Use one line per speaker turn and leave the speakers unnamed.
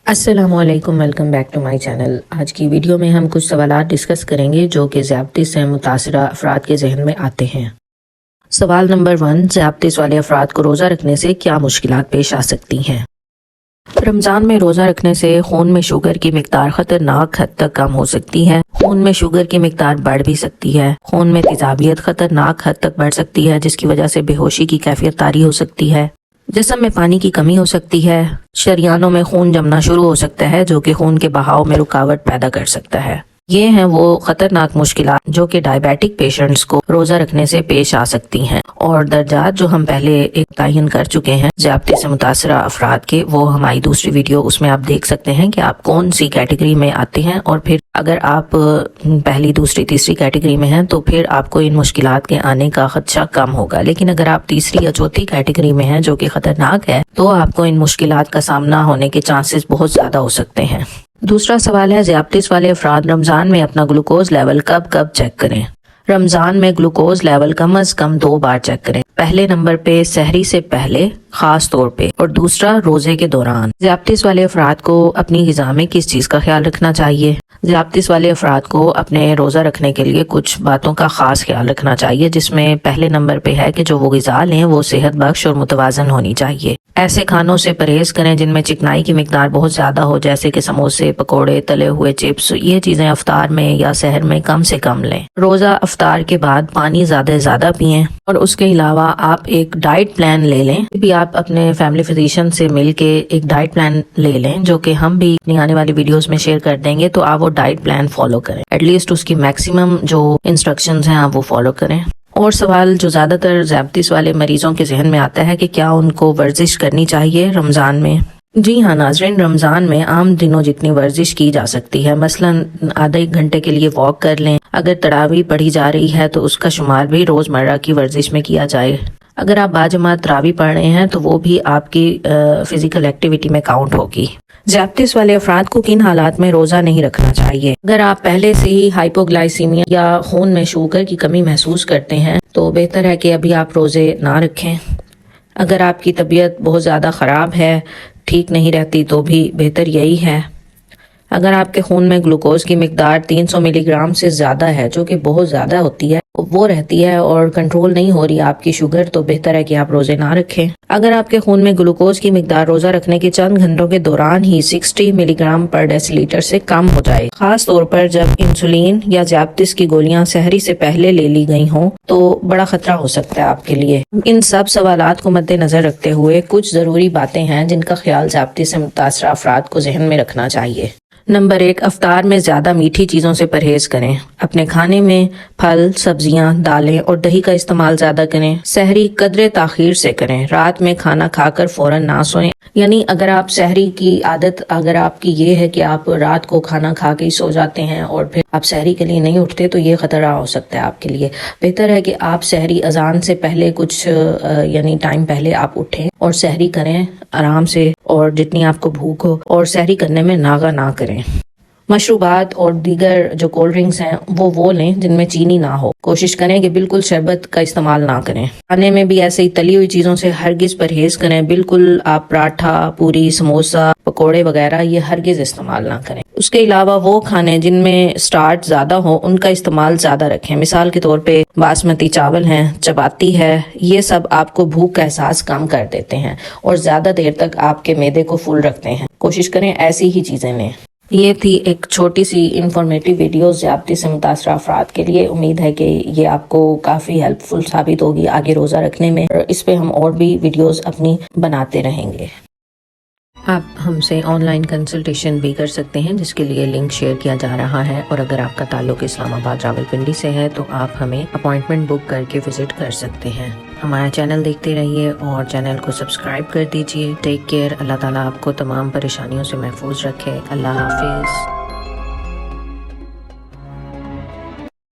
السلام علیکم، welcome back to my channel. آج کی ویڈیو میں ہم کچھ سوالات ڈسکس کریں گے جو کہ ذیابطیس سے متاثرہ افراد کے ذہن میں آتے ہیں۔ سوال نمبر 1، ذیابطیس والے افراد کو روزہ رکھنے سے کیا مشکلات پیش آ سکتی ہیں؟ رمضان میں روزہ رکھنے سے خون میں شوگر کی مقدار خطرناک حد تک کم ہو سکتی ہے۔ خون میں شوگر کی مقدار بڑھ بھی سکتی ہے۔ خون میں تیزابیت خطرناک حد تک بڑھ سکتی ہے، جس کی وجہ سے بے ہوشی کی کیفیت طاری ہو سکتی ہے۔ جسم میں پانی کی کمی ہو سکتی ہے۔ شریانوں میں خون جمنا شروع ہو سکتا ہے، جو کہ خون کے بہاؤ میں رکاوٹ پیدا کر سکتا ہے۔ یہ ہیں وہ خطرناک مشکلات جو کہ ڈائبیٹک پیشنٹس کو روزہ رکھنے سے پیش آ سکتی ہیں، اور درجات جو ہم پہلے ایک تعین کر چکے ہیں ذیابطیس سے متاثرہ افراد کے، وہ ہماری دوسری ویڈیو، اس میں آپ دیکھ سکتے ہیں کہ آپ کون سی کیٹیگری میں آتے ہیں، اور پھر اگر آپ پہلی، دوسری، تیسری کیٹیگری میں ہیں تو پھر آپ کو ان مشکلات کے آنے کا خدشہ کم ہوگا۔ لیکن اگر آپ تیسری یا چوتھی کیٹیگری میں ہیں جو کہ خطرناک ہے، تو آپ کو ان مشکلات کا سامنا ہونے کے چانسز بہت زیادہ ہو سکتے ہیں۔ دوسرا سوال ہے، ذیابطیس والے افراد رمضان میں اپنا گلوکوز لیول کب چیک کریں؟ رمضان میں گلوکوز لیول کم از کم 2 بار چیک کریں۔ پہلے نمبر پہ سحری سے پہلے خاص طور پہ، اور دوسرا روزے کے دوران۔ ذیابطیس والے افراد کو اپنی غذا میں کس چیز کا خیال رکھنا چاہیے؟ ذیابطیس والے افراد کو اپنے روزہ رکھنے کے لیے کچھ باتوں کا خاص خیال رکھنا چاہیے، جس میں پہلے نمبر پہ ہے کہ جو وہ غذا لیں وہ صحت بخش اور متوازن ہونی چاہیے۔ ایسے کھانوں سے پرہیز کریں جن میں چکنائی کی مقدار بہت زیادہ ہو، جیسے کہ سموسے، پکوڑے، تلے ہوئے چپس۔ یہ چیزیں افطار میں یا سحر میں کم سے کم لیں۔ روزہ افطار کے بعد پانی زیادہ پئیں، اور اس کے علاوہ آپ ایک ڈائٹ پلان لے لیں۔ بھی آپ اپنے فیملی فزیشین سے مل کے ایک ڈائٹ پلان لے لیں، جو کہ ہم بھی اپنی آنے والی ویڈیوز میں شیئر کر دیں گے، تو آپ وہ ڈائٹ پلان فالو کریں۔ ایٹ لیسٹ اس کی میکسیمم جو انسٹرکشنز ہیں آپ وہ فالو کریں۔ اور سوال جو زیادہ تر ذیابطیس والے مریضوں کے ذہن میں آتا ہے کہ کیا ان کو ورزش کرنی چاہیے رمضان میں؟ جی ہاں ناظرین، رمضان میں عام دنوں جتنی ورزش کی جا سکتی ہے، مثلا آدھے 1 گھنٹے کے لیے واک کر لیں۔ اگر تراویح پڑھی جا رہی ہے تو اس کا شمار بھی روزمرہ کی ورزش میں کیا جائے۔ اگر آپ باجماعت تراویح پڑھ رہے ہیں تو وہ بھی آپ کی فزیکل ایکٹیویٹی میں کاؤنٹ ہوگی۔ ذیابطیس والے افراد کو کن حالات میں روزہ نہیں رکھنا چاہیے؟ اگر آپ پہلے سے ہی ہائپوگلائسیمیا یا خون میں شوگر کی کمی محسوس کرتے ہیں تو بہتر ہے کہ ابھی آپ روزے نہ رکھیں۔ اگر آپ کی طبیعت بہت زیادہ خراب ہے، ٹھیک نہیں رہتی، تو بھی بہتر یہی ہے۔ اگر آپ کے خون میں گلوکوز کی مقدار 300 ملی گرام سے زیادہ ہے، جو کہ بہت زیادہ ہوتی ہے، وہ رہتی ہے اور کنٹرول نہیں ہو رہی آپ کی شوگر، تو بہتر ہے کہ آپ روزے نہ رکھیں۔ اگر آپ کے خون میں گلوکوز کی مقدار روزہ رکھنے کے چند گھنٹوں کے دوران ہی 60 ملی گرام پر ڈیسی لیٹر سے کم ہو جائے، خاص طور پر جب انسولین یا ذیابطیس کی گولیاں سحری سے پہلے لے لی گئی ہوں، تو بڑا خطرہ ہو سکتا ہے آپ کے لیے۔ ان سب سوالات کو مد نظر رکھتے ہوئے کچھ ضروری باتیں ہیں جن کا خیال ذیابطیس سے متاثرہ افراد کو ذہن میں رکھنا چاہیے۔ نمبر 1، افطار میں زیادہ میٹھی چیزوں سے پرہیز کریں۔ اپنے کھانے میں پھل، سبزیاں، دالیں اور دہی کا استعمال زیادہ کریں۔ سحری قدرے تاخیر سے کریں۔ رات میں کھانا کھا کر فوراً نہ سوئیں۔ یعنی اگر آپ سحری کی عادت، اگر آپ کی یہ ہے کہ آپ رات کو کھانا کھا کے ہی سو جاتے ہیں اور پھر آپ سحری کے لیے نہیں اٹھتے، تو یہ خطرہ ہو سکتا ہے آپ کے لیے۔ بہتر ہے کہ آپ سحری اذان سے پہلے کچھ یعنی ٹائم پہلے آپ اٹھیں اور سحری کریں آرام سے، اور جتنی آپ کو بھوک ہو، اور سحری کرنے میں ناغہ نہ کریں۔ مشروبات اور دیگر جو کولڈ ڈرنکس ہیں وہ لیں جن میں چینی نہ ہو۔ کوشش کریں کہ بالکل شربت کا استعمال نہ کریں۔ کھانے میں بھی ایسے ہی تلی ہوئی چیزوں سے ہرگز پرہیز کریں۔ بالکل آپ پراٹھا، پوری، سموسا، پکوڑے وغیرہ یہ ہرگز استعمال نہ کریں۔ اس کے علاوہ وہ کھانے جن میں سٹارچ زیادہ ہو، ان کا استعمال زیادہ رکھیں۔ مثال کے طور پہ باسمتی چاول ہیں، چپاتی ہے، یہ سب آپ کو بھوک کا احساس کم کر دیتے ہیں اور زیادہ دیر تک آپ کے معدے کو فل رکھتے ہیں۔ کوشش کریں ایسی ہی چیزیں لیں۔ یہ تھی ایک چھوٹی سی انفارمیٹیو ویڈیو ذیابطیس سے متاثرہ افراد کے لیے۔ امید ہے کہ یہ آپ کو کافی ہیلپ فل ثابت ہوگی آگے روزہ رکھنے میں، اور اس پہ ہم اور بھی ویڈیوز اپنی بناتے رہیں گے۔ آپ ہم سے آن لائن کنسلٹیشن بھی کر سکتے ہیں، جس کے لیے لنک شیئر کیا جا رہا ہے، اور اگر آپ کا تعلق اسلام آباد راولپنڈی سے ہے تو آپ ہمیں اپوائنٹمنٹ بک کر کے وزٹ کر سکتے ہیں۔ ہمارا چینل دیکھتے رہیے اور چینل کو سبسکرائب کر دیجیے۔ Take care. اللہ تعالیٰ آپ کو تمام پریشانیوں سے محفوظ رکھے۔ اللہ حافظ۔